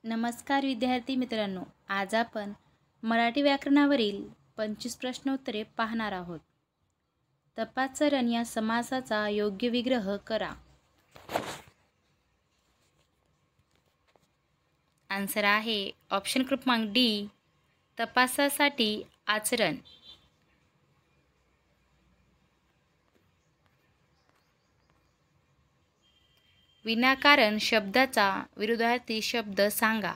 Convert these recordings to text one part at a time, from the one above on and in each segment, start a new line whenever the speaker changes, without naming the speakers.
नमस्कार विद्यार्थी मित्रांनो, आज आपण मराठी व्याकरणावरील 25 प्रश्नोत्तरे पाहणार आहोत. तपाचरण या समासाचा योग्य विग्रह करा. आन्सर आहे ऑप्शन क्रमांक डी, तपासासाठी आचरण. विनाकारण शब्दाचा विरुद्धार्थी शब्द सांगा.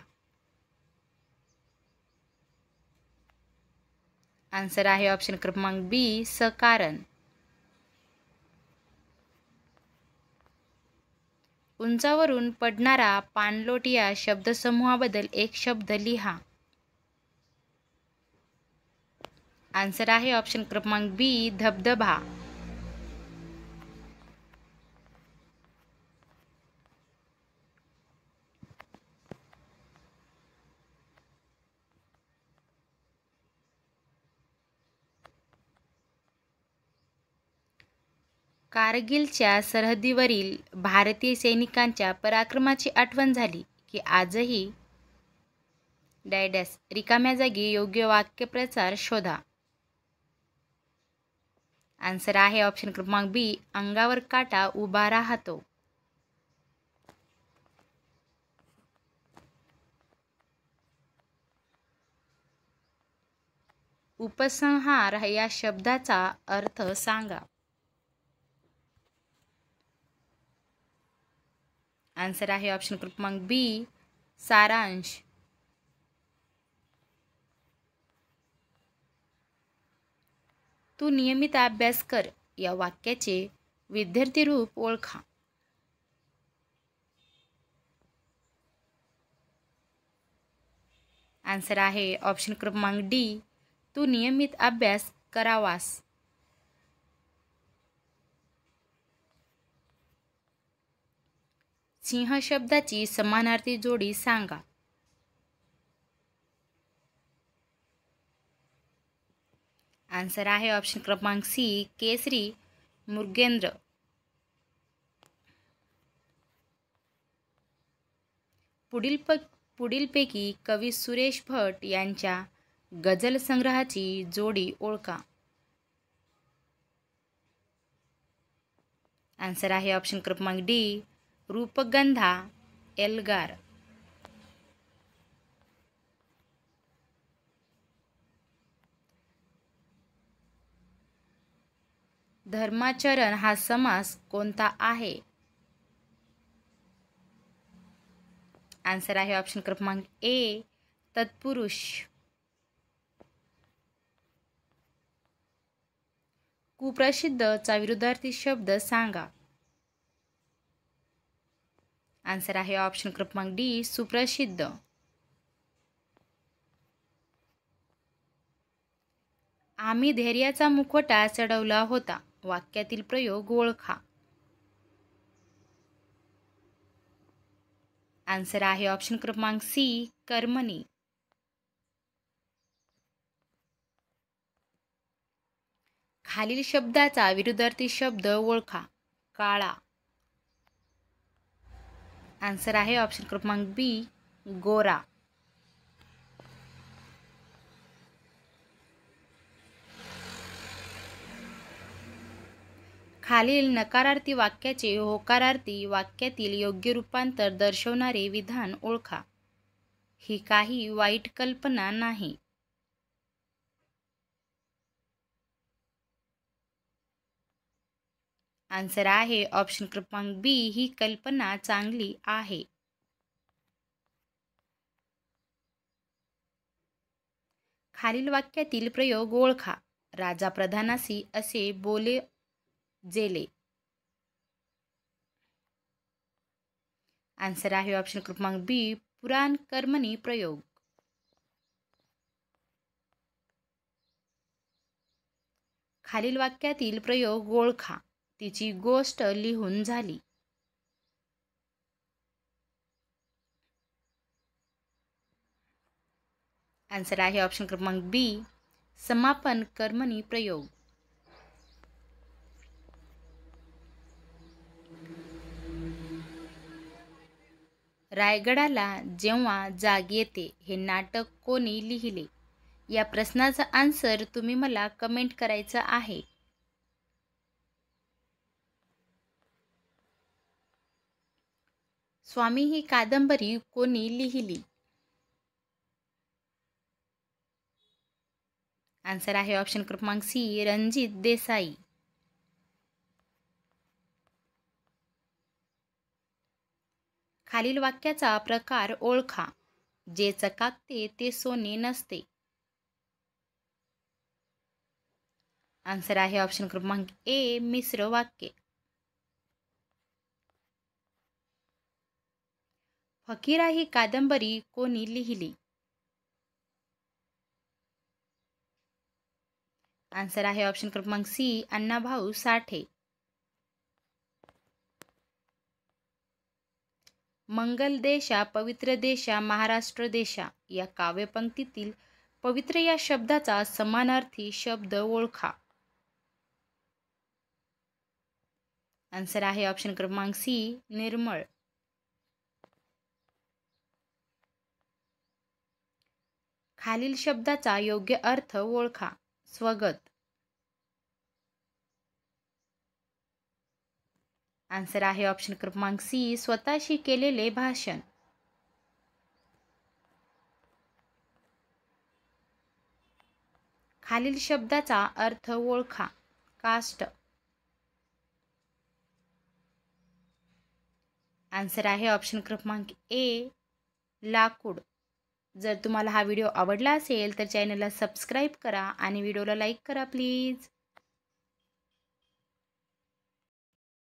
आन्सर आहे ऑप्शन क्रमांक बी, सकारण. उंचावरून पडणारा पाणलोट या शब्दसमूहाबद्दल एक शब्द लिहा. आन्सर आहे ऑप्शन क्रमांक बी, धबधबा. कारगिलच्या सरहद्दीवरील भारतीय सैनिकांच्या पराक्रमाची आठवण झाली की आजही डॅडॅस रिकाम्या जागी योग्य वाक्यप्रचार शोधा. आन्सर आहे ऑप्शन क्रमांक बी, अंगावर काटा उभा राहतो. उपसंहार या शब्दाचा अर्थ सांगा. आन्सर आहे ऑप्शन क्रमांक बी, सारांश. तू नियमित अभ्यास कर या वाक्याचे विद्यार्थी रूप ओळखा. आन्सर आहे ऑप्शन क्रमांक डी, तू नियमित अभ्यास करावास. सिंह शब्दाची समानार्थी जोडी सांगा. आन्सर आहे ऑप्शन क्रमांक सी, केसरी, मृगेंद्र. पुढीलपैकी कवी सुरेश भट यांच्या गझल संग्रहाची जोडी ओळखा. आन्सर आहे ऑप्शन क्रमांक डी, रूपगंधा, एल्गार. धर्माचरण हा समास कोणता आहे? आन्सर आहे ऑप्शन क्रमांक ए, तत्पुरुष. कुप्रसिद्ध चा विरुद्धार्थी शब्द सांगा. आन्सर आहे ऑप्शन क्रमांक डी, सुप्रसिद्ध. आम्ही धैर्याचा मुखवटा चढवला होता वाक्यातील प्रयोग ओळखा. आन्सर आहे ऑप्शन क्रमांक सी, कर्मणी. खालील शब्दाचा विरुद्धार्थी शब्द ओळखा. काळा. आन्सर आहे ऑप्शन क्रमांक बी, गोरा. खालील नकारार्थी वाक्याचे होकारार्थी वाक्यातील योग्य रूपांतर दर्शवणारे विधान ओळखा. ही काही वाईट कल्पना नाही. आन्सर आहे ऑप्शन क्रमांक बी, ही कल्पना चांगली आहे. खालील वाक्यातील प्रयोग ओळखा. राजा प्रधानासी असे बोले जेले. आन्सर आहे ऑप्शन क्रमांक बी, पुराण कर्मणी प्रयोग. खालील वाक्यातील प्रयोग ओळखा. तिची गोष्ट लिहून झाली. आन्सर आहे ऑप्शन क्रमांक बी, समापन कर्मणी प्रयोग. रायगडाला जेव्हा जाग येते हे नाटक कोणी लिहिले? या प्रश्नाचा आन्सर तुम्ही मला कमेंट करायचा आहे. स्वामी ही कादंबरी कोणी लिहिली? आन्सर आहे ऑप्शन क्रमांक सी, रणजित देसाई. खालील वाक्याचा प्रकार ओळखा. जे चकाकते ते सोने नसते. आन्सर आहे ऑप्शन क्रमांक ए, मिश्र वाक्य. फकीरा ही कादंबरी कोणी लिहिली? आन्सर आहे ऑप्शन क्रमांक सी, अण्णाभाऊ साठे. मंगल देशा पवित्र देशा महाराष्ट्र देशा या काव्यपंक्तीतील पवित्र या शब्दाचा समानार्थी शब्द ओळखा. आन्सर आहे ऑप्शन क्रमांक सी, निर्मळ. खालील शब्दाचा योग्य अर्थ ओळखा. स्वगत. आन्सर आहे ऑप्शन क्रमांक सी, स्वतःशी केलेले भाषण. खालील शब्दाचा अर्थ ओळखा. कास्ट. आन्सर आहे ऑप्शन क्रमांक ए, लाकूड. जर तुम्हाला हा व्हिडिओ आवडला असेल तर चॅनलला सबस्क्राईब करा आणि व्हिडिओला लाईक करा प्लीज.